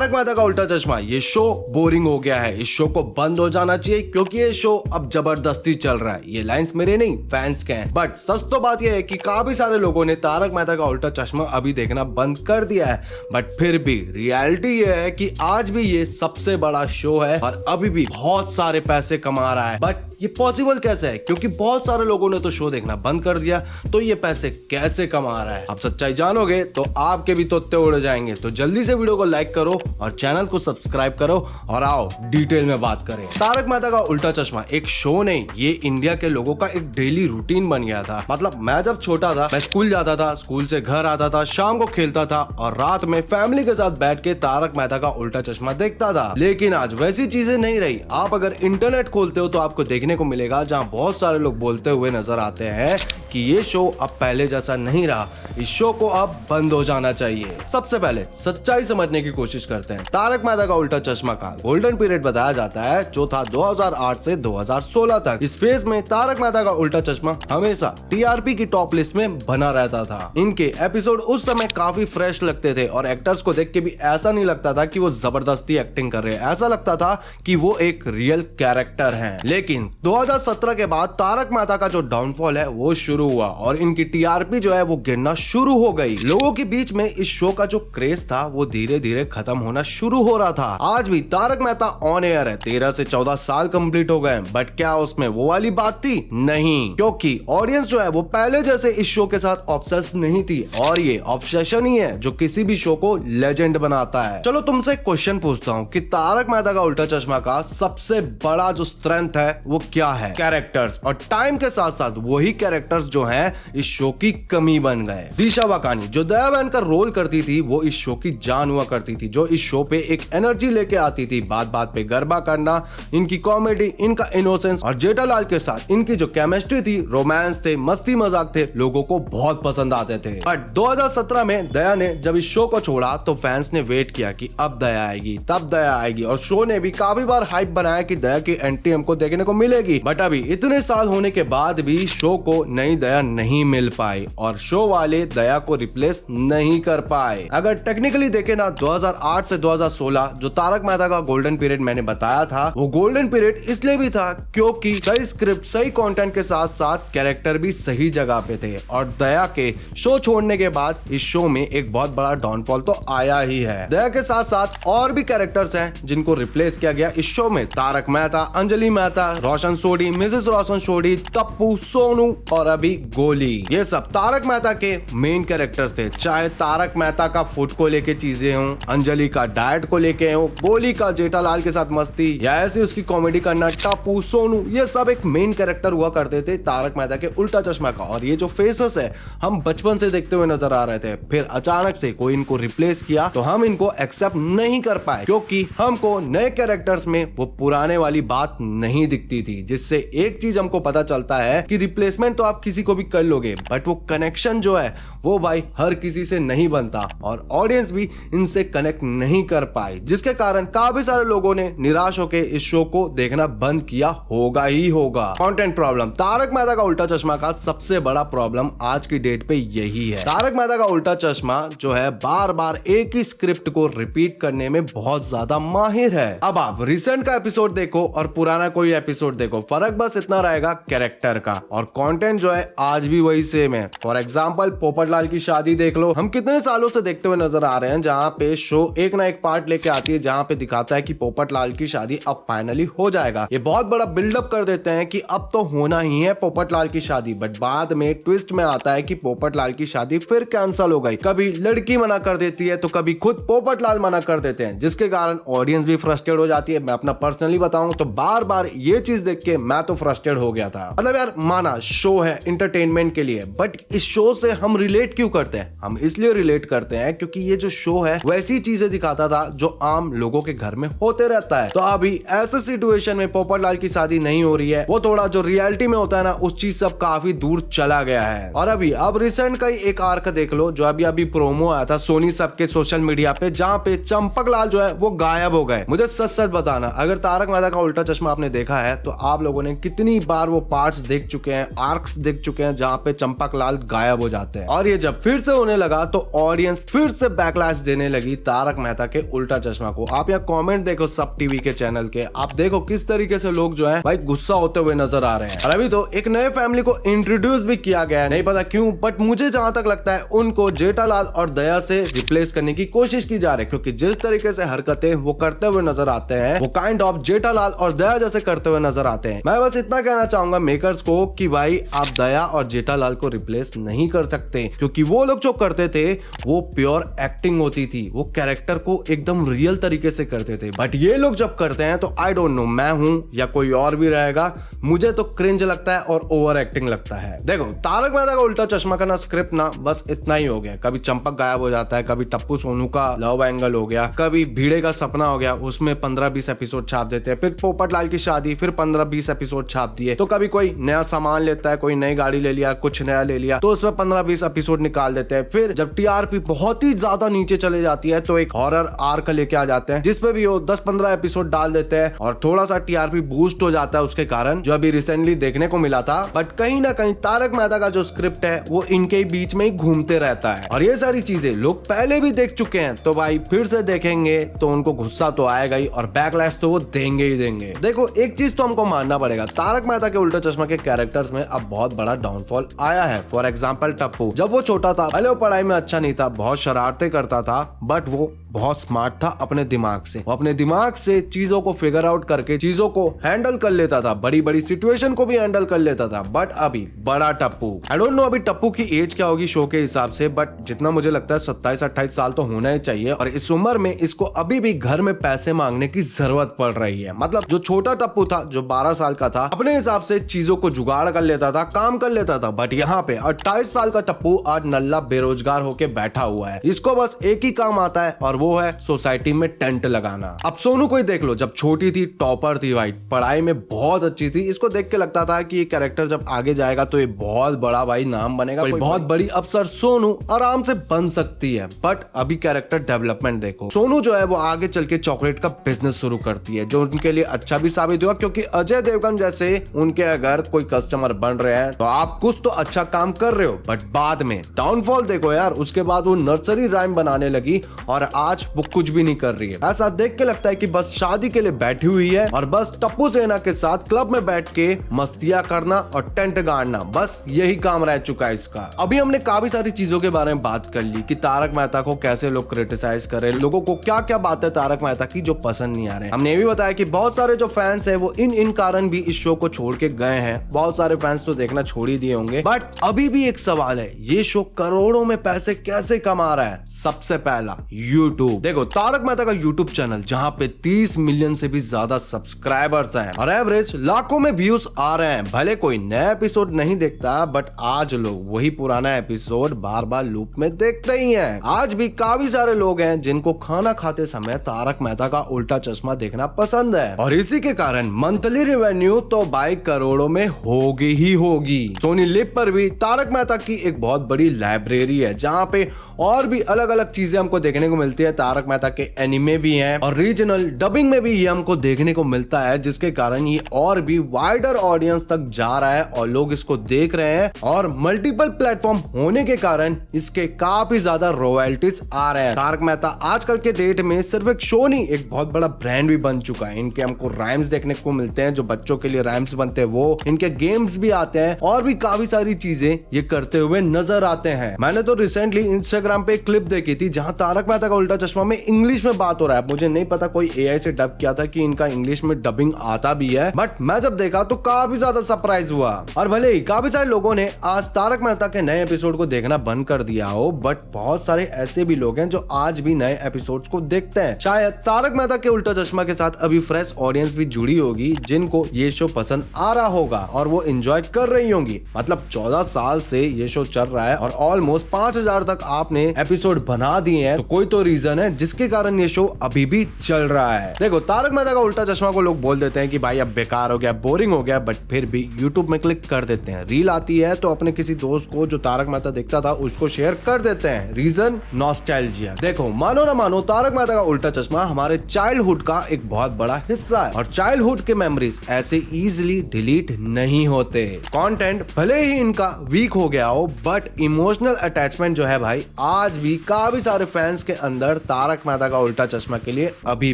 तारक मेहता का उल्टा चश्मा ये शो बोरिंग हो गया है, इस शो को बंद हो जाना चाहिए क्योंकि ये शो अब जबरदस्ती चल रहा है। ये लाइंस मेरे नहीं फैंस के हैं। बट सच तो बात यह है कि काफी सारे लोगों ने तारक मेहता का उल्टा चश्मा अभी देखना बंद कर दिया है। बट फिर भी रियलिटी ये है कि आज भी ये सबसे बड़ा शो है और अभी भी बहुत सारे पैसे कमा रहा है। बट ये पॉसिबल कैसे है? क्योंकि बहुत सारे लोगों ने तो शो देखना बंद कर दिया, तो ये पैसे कैसे कमा रहा है? अब सच्चाई जानोगे तो आपके भी तोते उड़ जाएंगे। तो जल्दी से वीडियो को लाइक करो और चैनल को सब्सक्राइब करो और आओ डिटेल में बात करें। तारक मेहता का उल्टा चश्मा एक शो नहीं, ये इंडिया के लोगों का एक डेली रूटीन बन गया था। मतलब मैं जब छोटा था, मैं स्कूल जाता था, स्कूल से घर आता था, शाम को खेलता था और रात में फैमिली के साथ बैठ के तारक मेहता का उल्टा चश्मा देखता था। लेकिन आज वैसी चीजें नहीं रही। आप अगर इंटरनेट खोलते हो तो आपको देखने को मिलेगा जहां बहुत सारे लोग बोलते हुए नजर आते हैं कि ये शो अब पहले जैसा नहीं रहा, इस शो को अब बंद हो जाना चाहिए। सबसे पहले सच्चाई समझने की कोशिश करते हैं। तारक मेहता का उल्टा चश्मा का गोल्डन पीरियड बताया जाता है जो था 2008 से 2016 तक। इस फेज में तारक मेहता का उल्टा चश्मा हमेशा टीआरपी की टॉप लिस्ट में बना रहता था। इनके एपिसोड उस समय काफी फ्रेश लगते थे और एक्टर्स को देख के भी ऐसा नहीं लगता था कि वो जबरदस्ती एक्टिंग कर रहे हैं, ऐसा लगता था कि वो एक रियल कैरेक्टर हैं। लेकिन 2017 के बाद तारक मेहता का जो डाउनफॉल है वो शुरू हुआ और इनकी टीआरपी जो है वो गिरना शुरू हो गई। लोगों के बीच में इस शो का जो क्रेज था वो धीरे धीरे खत्म होना शुरू हो रहा था। आज भी तारक मेहता ऑन एयर है, 13 से 14 साल कंप्लीट हो गए, बट क्या उसमें वो वाली बात थी? नहीं, क्योंकि ऑडियंस जो है वो पहले जैसे इस शो के साथ ऑब्सेस्ड नहीं थी और ये ऑब्सेशन ही है जो किसी भी शो को लेजेंड बनाता है। चलो तुमसे क्वेश्चन पूछता हूँ कि तारक मेहता का उल्टा चश्मा का सबसे बड़ा जो स्ट्रेंथ है वो क्या है? कैरेक्टर्स। और टाइम के साथ साथ वही कैरेक्टर्स जो हैं इस शो की कमी बन गए। दिशा वाकानी जो दया बहन का रोल करती थी वो इस शो की जान हुआ करती थी, जो इस शो पे एक एनर्जी लेके आती थी, बात बात पे गरबा करना, इनकी कॉमेडी, इनका इनोसेंस और जेठालाल के साथ इनकी जो केमिस्ट्री थी, रोमांस थे, मस्ती मजाक थे, लोगों को बहुत पसंद आते थे। बट 2017 में दया ने जब इस शो को छोड़ा तो फैंस ने वेट किया कि अब दया आएगी, तब दया आएगी और शो ने भी काफी बार हाइप बनाया कि दया की एंट्री हमको देखने को मिलेगी। बट अभी इतने साल होने के बाद भी शो को नई दया नहीं मिल पाई और शो वाले दया को रिप्लेस नहीं कर पाए। अगर टेक्निकली देखे ना 2008 से 2016 जो तारक मेहता का गोल्डन पीरियड मैंने बताया था, वो गोल्डन पीरियड इसलिए भी था क्योंकि सही स्क्रिप्ट, सही कंटेंट के साथ साथ कैरेक्टर भी सही जगह पे थे। और दया के शो छोड़ने के बाद इस शो में एक बहुत बड़ा डाउनफॉल तो आया ही है। दया के साथ साथ और भी कैरेक्टर्स हैं जिनको रिप्लेस किया गया इस शो में। तारक मेहता, अंजलि मेहता, रोशन सोढ़ी, मिसेस रोशन सोढ़ी, तप्पू, सोनू और अभी गोली, ये सब तारक मेहता के मेन कैरेक्टर्स थे। चाहे तारक मेहता का फूड को लेके चीजें हों, अंजलि का डाइट को लेके हो, गोली का जेठालाल के साथ मस्ती या ऐसे उसकी कॉमेडी करना, टप्पू, सोनू, ये सब एक मेन कैरेक्टर हुआ करते थे तारक मेहता के उल्टा चश्मा का। और ये जो फेसेस है हम बचपन से देखते हुए नजर आ रहे थे, फिर अचानक से कोई इनको रिप्लेस किया तो हम इनको एक्सेप्ट नहीं कर पाए क्योंकि हमको नए कैरेक्टर्स में वो पुराने वाली बात नहीं दिखती थी। जिससे एक चीज हमको पता चलता है कि रिप्लेसमेंट तो आप किसी को भी कर लोगे बट वो कनेक्शन जो है वो भाई हर किसी से नहीं बनता और ऑडियंस भी इनसे कनेक्ट नहीं कर पाई, जिसके कारण काफी सारे लोगों ने निराश होकर इस शो को देखना बंद किया होगा ही होगा। Content problem. तारक मेहता का उल्टा चश्मा का सबसे बड़ा प्रॉब्लम आज की डेट पे यही है। तारक मेहता का उल्टा चश्मा जो है बार बार एक ही स्क्रिप्ट को रिपीट करने में बहुत ज्यादा माहिर है। अब आप रिसेंट का एपिसोड देखो और पुराना कोई एपिसोड देखो, फर्क बस इतना रहेगा कैरेक्टर का और कंटेंट जो है आज भी वही सेम है। फॉर एग्जांपल पोपटलाल की शादी देख लो, हम कितने सालों से देखते हुए नजर आ रहे हैं जहां पे शो एक ना एक पार्ट लेके आती है जहां पे दिखाता है कि पोपटलाल की शादी अब फाइनली हो जाएगा। ये बहुत बड़ा बिल्डअप कर देते हैं कि अब तो होना ही है पोपटलाल की शादी, बट बाद में ट्विस्ट में आता है कि पोपटलाल की शादी फिर कैंसिल हो गई। कभी लड़की मना कर देती है तो कभी खुद पोपटलाल मना कर देते हैं, जिसके कारण ऑडियंस भी फ्रस्ट्रेट हो जाती है। मैं अपना पर्सनली बताऊं तो बार बार ये चीज देख के मैं तो फ्रस्ट्रेट हो गया था। मतलब यार माना शो है एंटरटेनमेंट के लिए, बट इस शो से हम रिलेट क्यों करते हैं? हम इसलिए रिलेट करते हैं क्योंकि ये जो शो है वैसी चीजें दिखाता था जो आम लोगों के घर में होते रहता है। तो अभी ऐसे सिचुएशन में पोपटलाल की शादी नहीं हो रही है, वो थोड़ा जो रियलिटी में होता है ना उस चीज से काफी दूर चला गया है। और अभी अब रिसेंट का ही एक आर्क देख लो जो अभी अभी प्रोमो आया था सोनी सब के सोशल मीडिया पे, जहाँ पे चंपकलाल जो है वो गायब हो गए। मुझे सच सच बताना, अगर तारक मेहता का उल्टा चश्मा आपने देखा है तो आप लोगों ने कितनी बार वो पार्ट्स देख चुके हैं, आर्क्स देख चुके हैं जहाँ पे चंपकलाल गायब हो जाते हैं, और ये जब फिर से होने लगा तो ऑडियंस फिर से बैकलैश देने लगी तारक मेहता के उल्टा चश्मा को। आप यहाँ कमेंट देखो सब टीवी के चैनल के, आप देखो किस तरीके से लोग जो है भाई गुस्सा होते हुए नजर आ रहे हैं। और अभी तो एक नए फैमिली को इंट्रोड्यूस भी किया गया है, नहीं पता क्यों, बट मुझे जहां तक लगता है उनको जेठालाल और दया से रिप्लेस करने की कोशिश की जा रही है, क्योंकि जिस तरीके से हरकतें वो करते हुए नजर आते हैं वो काइंड ऑफ जेठालाल और दया जैसे करते हुए नजर आते हैं। मैं बस इतना कहना चाहूंगा मेकर्स को कि भाई आप दया और जेठालाल को रिप्लेस नहीं कर सकते, क्योंकि वो लोग जो करते थे वो प्योर एक्टिंग होती थी, वो कैरेक्टर को एकदम रियल तरीके से करते थे। बट ये लोग जब करते हैं तो आई डोंट नो, मैं हूं या कोई और भी रहेगा, मुझे तो क्रिंज लगता है और ओवर एक्टिंग लगता है। देखो तारक मेहता का उल्टा चश्मा का ना स्क्रिप्ट ना बस इतना ही हो गया, कभी चंपक गायब हो जाता है, कभी टप्पू सोनू का लव एंगल हो गया, कभी भीड़े का सपना हो गया, उसमें 15-20 एपिसोड छाप देते हैं, फिर पोपटलाल की शादी, फिर 15-20 एपिसोड छाप दिए, तो कभी कोई नया सामान लेता है, कोई नई गाड़ी ले लिया, कुछ नया ले लिया, तो उसमें 15-20 एपिसोड निकाल देते हैं। फिर जब टीआरपी बहुत ही ज्यादा नीचे चले जाती है तो एक हॉरर आर्क लेके आ जाते हैं जिसपे भी वो 10-15 एपिसोड डाल देते हैं और थोड़ा सा टीआरपी बूस्ट हो जाता है उसके कारण, जो अभी रिसेंटली देखने को मिला था। बट कहीं ना कहीं तारक मेहता का जो स्क्रिप्ट है वो इनके बीच में ही घूमते रहता है, और ये सारी चीजें लोग पहले भी देख चुके हैं, तो भाई फिर से देखेंगे तो उनको गुस्सा तो आएगा ही और बैकलैश तो वो देंगे ही देंगे। देखो एक चीज तो हमको मानना पड़ेगा, तारक मेहता के उल्टा चश्मा के कैरेक्टर्स में अब बहुत बड़ा डाउनफॉल आया है। फॉर एग्जाम्पल टप्पू, जब वो छोटा था पहले वो पढ़ाई में अच्छा नहीं था, बहुत शरारतें करता था, बट वो बहुत स्मार्ट था अपने दिमाग से, वो अपने दिमाग से चीजों को फिगर आउट करके चीजों को हैंडल कर लेता था, बड़ी बड़ी सिचुएशन को भी हैंडल कर लेता था। बट अभी बड़ा टप्पू, आई डोंट नो अभी टप्पू की एज क्या होगी शो के हिसाब से, बट जितना मुझे लगता है 27-28 साल तो होना ही चाहिए, और इस उम्र में इसको अभी भी घर में पैसे मांगने की जरूरत पड़ रही है। मतलब जो छोटा टप्पू था जो 12 साल का था अपने हिसाब से चीजों को जुगाड़ कर लेता था, काम कर लेता था, बट यहाँ पे 28 साल का टप्पू आज नल्ला बेरोजगार होके बैठा हुआ है, इसको बस एक ही काम आता है और वो है सोसाइटी में टेंट लगाना। अब सोनू को ही देख लो, जब छोटी थी टॉपर थी भाई, पढ़ाई में बहुत अच्छी थी, इसको देख के लगता था कि ये कैरेक्टर जब आगे जाएगा तो ये बहुत बड़ा भाई नाम बनेगा, कोई बहुत बड़ी अफसर सोनू आराम से बन सकती है। बट अभी कैरेक्टर डेवलपमेंट देखो, सोनू जो है वो आगे चल के चॉकलेट का बिजनेस शुरू करती है, जो उनके लिए अच्छा भी साबित हुआ, क्योंकि अजय देवगन जैसे उनके अगर कोई कस्टमर बन रहे हैं तो आप कुछ तो अच्छा काम कर रहे हो। बट बाद में डाउनफॉल देखो यार, उसके बाद वो नर्सरी राइम बनाने लगी और आज वो कुछ भी नहीं कर रही है। ऐसा देख के लगता है कि बस शादी के लिए बैठी हुई है और बस टप्पू सेना के साथ क्लब में बैठ के मस्तियां करना और टेंट गाड़ना, बस यही काम रह चुका है इसका। अभी हमने काफी सारी चीजों के बारे में बात कर ली कि तारक मेहता को कैसे लोग क्रिटिसाइज कर रहे हैं, लोगों को क्या क्या बातें तारक मेहता की जो पसंद नहीं आ रहे हैं। हमने ये भी बताया कि बहुत सारे जो फैंस है वो इन कारण भी इस शो को छोड़ के गए हैं, बहुत सारे फैंस तो देखना छोड़ ही दिए होंगे। बट अभी भी एक सवाल है, ये शो करोड़ों में पैसे कैसे कमा रहा है? सबसे पहला यूट्यूब। देखो तारक मेहता का यूट्यूब चैनल जहां पे 30 मिलियन से भी ज्यादा सब्सक्राइबर्स हैं और एवरेज लाखों में व्यूज आ रहे हैं। भले कोई नया एपिसोड नहीं देखता, बट आज लोग वही पुराना एपिसोड बार बार लूप में देखते ही हैं। आज भी काफी सारे लोग हैं जिनको खाना खाते समय तारक मेहता का उल्टा चश्मा देखना पसंद है, और इसी के कारण मंथली रेवेन्यू तो भाई करोड़ों में होगी ही होगी। सोनी लिव पर भी तारक मेहता की एक बहुत बड़ी लाइब्रेरी है जहां पे और भी अलग अलग चीजें हमको देखने को मिलती है। तारक मेहता के एनिमे भी हैं और रीजनल डबिंग में भी ये हमको देखने को मिलता है, जिसके कारण ये और भी वाइडर ऑडियंस तक जा रहा है और लोग इसको देख रहे हैं, और मल्टीपल प्लेटफॉर्म होने के कारण इसके काफी ज्यादा रॉयल्टीज आ रहे हैं। तारक मेहता आजकल के डेट में सिर्फ एक शो नहीं, एक बहुत बड़ा ब्रांड भी बन चुका है। इनके हमको राइम्स देखने को मिलते हैं, जो बच्चों के लिए राइम्स बनते हैं वो, इनके गेम्स भी आते हैं और भी काफी सारी चीजें ये करते हुए नजर आते हैं। मैंने तो रिसेंटली इंस्टाग्राम पे क्लिप देखी थी जहां तारक मेहता का उल्टा चश्मा में इंग्लिश में बात हो रहा है। मुझे नहीं पता कोई एआई से डब किया था कि इनका इंग्लिश में डबिंग आता भी है, बट मैं जब देखा तो काफी ज्यादा सरप्राइज हुआ। और भले ही काफी सारे लोगों ने आज तारक मेहता के नए एपिसोड को देखना बंद कर दिया हो, बट बहुत सारे ऐसे भी लोग हैं जो आज भी नए एपिसोड्स को देखते हैं। शायद तारक मेहता के उल्टा चश्मा के साथ अभी फ्रेश ऑडियंस भी जुड़ी होगी जिनको ये शो पसंद आ रहा होगा और वो एंजॉय कर रही होंगी। मतलब 14 साल से ये शो चल रहा है और ऑलमोस्ट 5000 तक आपने एपिसोड बना दिए हैं, तो कोई तो रीजन रीजन है जिसके कारण ये शो अभी भी चल रहा है। देखो, तारक मेहता का उल्टा चश्मा को लोग बोल देते हैं कि भाई अब बेकार हो गया, बोरिंग हो गया, बट फिर भी यूट्यूब में क्लिक कर देते हैं। रील आती है तो अपने किसी दोस्त को जो तारक मेहता देखता था उसको शेयर कर देते हैं। Reason nostalgia. देखो, मानो ना मानो, तारक मेहता का उल्टा चश्मा हमारे चाइल्डहुड का एक बहुत बड़ा हिस्सा है और चाइल्डहुड के मेमोरीज ऐसे इजीली डिलीट नहीं होते। कंटेंट भले ही इनका वीक हो गया हो, बट इमोशनल अटैचमेंट जो है भाई आज भी काफी सारे फैंस के अंदर तारक मेहता का उल्टा चश्मा के लिए अभी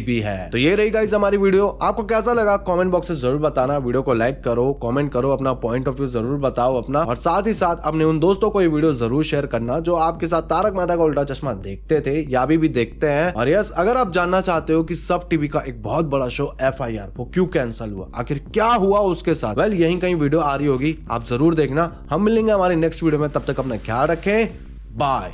भी है। तो ये रही गाइस हमारी वीडियो। आपको कैसा लगा कमेंट बॉक्स में जरूर बताना। वीडियो को लाइक करो, कमेंट करो, अपना पॉइंट ऑफ व्यू जरूर बताओ अपना, और साथ ही साथ अपने उन दोस्तों को ये वीडियो जरूर शेयर करना जो आपके साथ तारक मेहता का उल्टा चश्मा देखते थे या अभी भी देखते हैं। और यस, अगर आप जानना चाहते हो कि सब टीवी का एक बहुत बड़ा शो FIR वो क्यों कैंसिल हुआ, आखिर क्या हुआ उसके साथ, वेल यहीं कहीं वीडियो आ रही होगी, आप जरूर देखना। हम मिलेंगे हमारी नेक्स्ट वीडियो में, तब तक अपना ख्याल रखें, बाय।